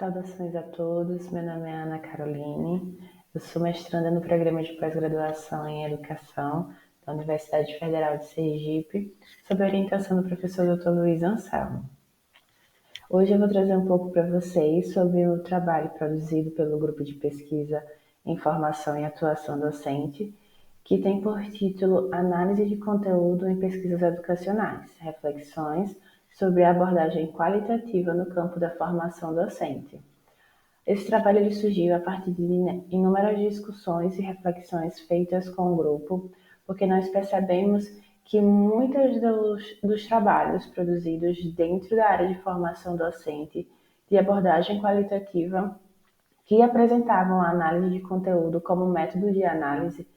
Saudações a todos, meu nome é Ana Caroline, eu sou mestranda no programa de pós-graduação em Educação da Universidade Federal de Sergipe, sob a orientação do professor Dr. Luiz Anselmo. Hoje eu vou trazer um pouco para vocês sobre o trabalho produzido pelo grupo de pesquisa em Formação e Atuação Docente, que tem por título Análise de Conteúdo em Pesquisas Educacionais, reflexões sobre a abordagem qualitativa no campo da formação docente. Esse trabalho ele surgiu a partir de inúmeras discussões e reflexões feitas com o grupo, porque nós percebemos que muitos dos trabalhos produzidos dentro da área de formação docente de abordagem qualitativa que apresentavam a análise de conteúdo como método de análise,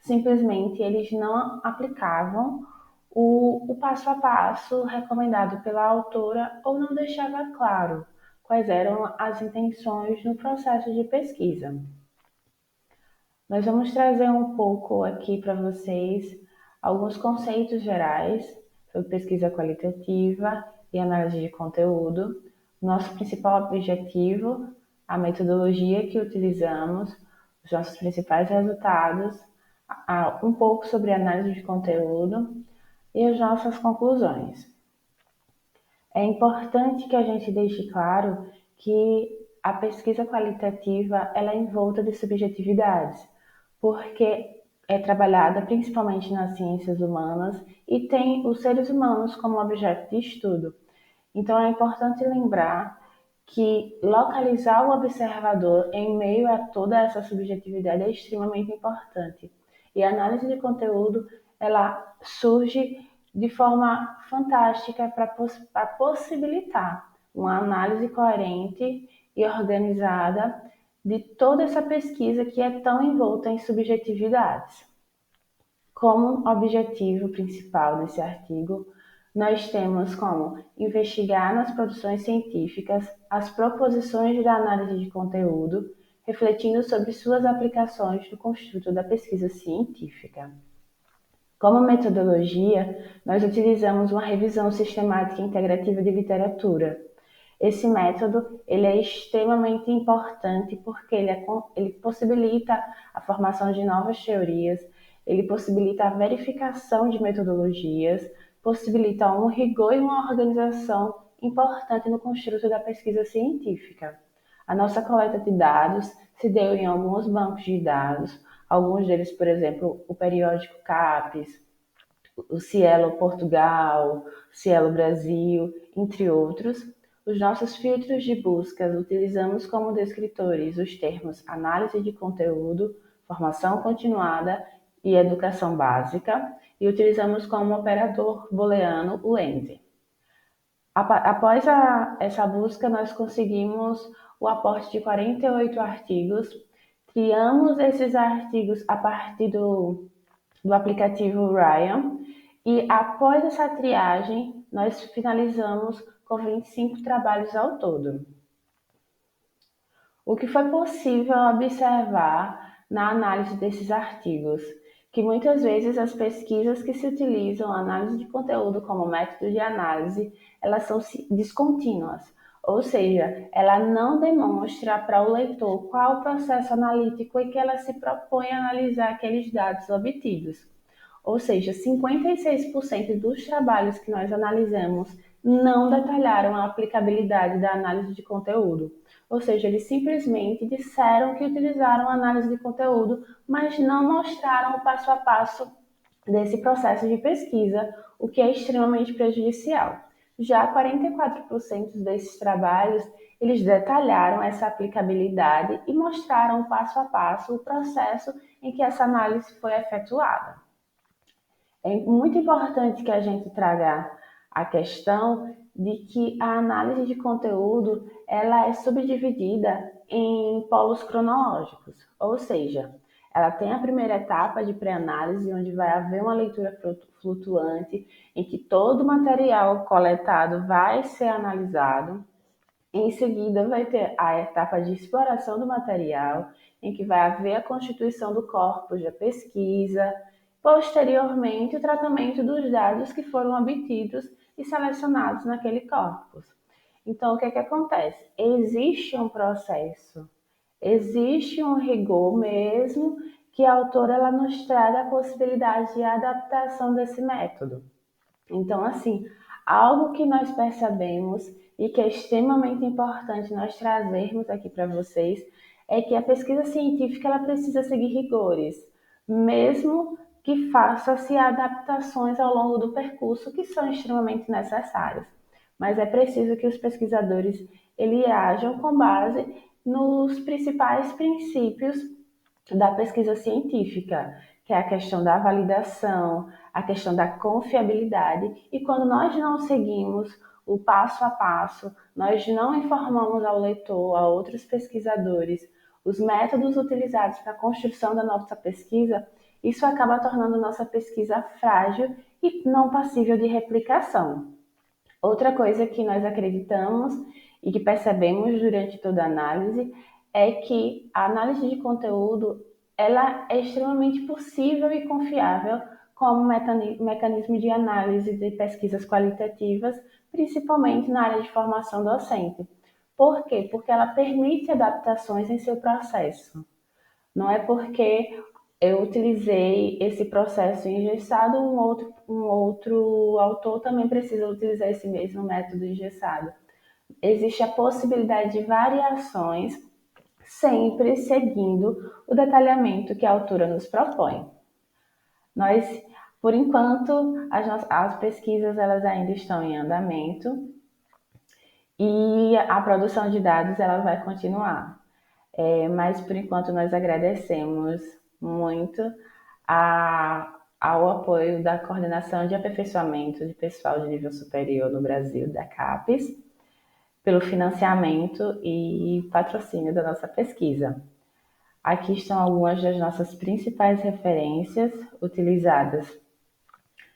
simplesmente eles não aplicavam o passo a passo recomendado pela autora ou não deixava claro quais eram as intenções no processo de pesquisa. Nós vamos trazer um pouco aqui para vocês alguns conceitos gerais sobre pesquisa qualitativa e análise de conteúdo, nosso principal objetivo, a metodologia que utilizamos, os nossos principais resultados, um pouco sobre análise de conteúdo e as nossas conclusões. É importante que a gente deixe claro que a pesquisa qualitativa ela é envolta de subjetividades, porque é trabalhada principalmente nas ciências humanas e tem os seres humanos como objeto de estudo. Então é importante lembrar que localizar o observador em meio a toda essa subjetividade é extremamente importante. E a análise de conteúdo ela surge de forma fantástica para possibilitar uma análise coerente e organizada de toda essa pesquisa que é tão envolta em subjetividades. Como objetivo principal nesse artigo, nós temos como investigar nas produções científicas as proposições da análise de conteúdo, refletindo sobre suas aplicações no construto da pesquisa científica. Como metodologia, nós utilizamos uma revisão sistemática integrativa de literatura. Esse método ele é extremamente importante porque ele possibilita a formação de novas teorias, ele possibilita a verificação de metodologias, possibilita um rigor e uma organização importante no construto da pesquisa científica. A nossa coleta de dados se deu em alguns bancos de dados, alguns deles, por exemplo, o periódico CAPES, o Cielo Portugal, o Cielo Brasil, entre outros. Os nossos filtros de buscas utilizamos como descritores os termos análise de conteúdo, formação continuada e educação básica, e utilizamos como operador booleano o AND. Após essa busca, nós conseguimos o aporte de 48 artigos, criamos esses artigos a partir do aplicativo Ryan, e após essa triagem, nós finalizamos com 25 trabalhos ao todo. O que foi possível observar na análise desses artigos? Que muitas vezes as pesquisas que se utilizam a análise de conteúdo como método de análise, elas são descontínuas, ou seja, ela não demonstra para o leitor qual o processo analítico em que ela se propõe a analisar aqueles dados obtidos. Ou seja, 56% dos trabalhos que nós analisamos não detalharam a aplicabilidade da análise de conteúdo. Ou seja, eles simplesmente disseram que utilizaram análise de conteúdo, mas não mostraram o passo a passo desse processo de pesquisa, o que é extremamente prejudicial. Já 44% desses trabalhos, eles detalharam essa aplicabilidade e mostraram o passo a passo, o processo em que essa análise foi efetuada. É muito importante que a gente traga a questão de que a análise de conteúdo ela é subdividida em polos cronológicos, ou seja, ela tem a primeira etapa de pré-análise, onde vai haver uma leitura flutuante, em que todo o material coletado vai ser analisado. Em seguida, vai ter a etapa de exploração do material, em que vai haver a constituição do corpus da pesquisa, posteriormente o tratamento dos dados que foram obtidos e selecionados naquele corpus. Então, o que é que acontece? Existe um processo, existe um rigor mesmo que a autora ela nos traga a possibilidade de adaptação desse método. Então, assim, algo que nós percebemos e que é extremamente importante nós trazermos aqui para vocês é que a pesquisa científica ela precisa seguir rigores, mesmo que faça-se adaptações ao longo do percurso que são extremamente necessárias. Mas é preciso que os pesquisadores eles ajam com base nos principais princípios da pesquisa científica, que é a questão da validação, a questão da confiabilidade. E quando nós não seguimos o passo a passo, nós não informamos ao leitor, a outros pesquisadores, os métodos utilizados para a construção da nossa pesquisa, isso acaba tornando nossa pesquisa frágil e não passível de replicação. Outra coisa que nós acreditamos e que percebemos durante toda a análise é que a análise de conteúdo ela é extremamente possível e confiável como mecanismo de análise de pesquisas qualitativas, principalmente na área de formação docente. Por quê? Porque ela permite adaptações em seu processo. Não é porque eu utilizei esse processo engessado, um outro autor também precisa utilizar esse mesmo método engessado. Existe a possibilidade de variações, sempre seguindo o detalhamento que a autora nos propõe. Nós, por enquanto, as pesquisas elas ainda estão em andamento e a produção de dados ela vai continuar. Mas por enquanto nós agradecemos muito ao apoio da Coordenação de Aperfeiçoamento de Pessoal de Nível Superior no Brasil, da CAPES, pelo financiamento e patrocínio da nossa pesquisa. Aqui estão algumas das nossas principais referências utilizadas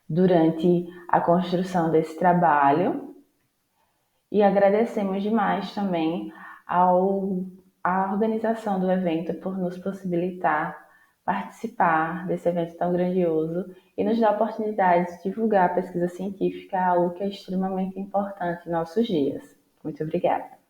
durante a construção desse trabalho e agradecemos demais também à organização do evento por nos possibilitar participar desse evento tão grandioso e nos dar a oportunidade de divulgar a pesquisa científica, algo que é extremamente importante em nossos dias. Muito obrigada.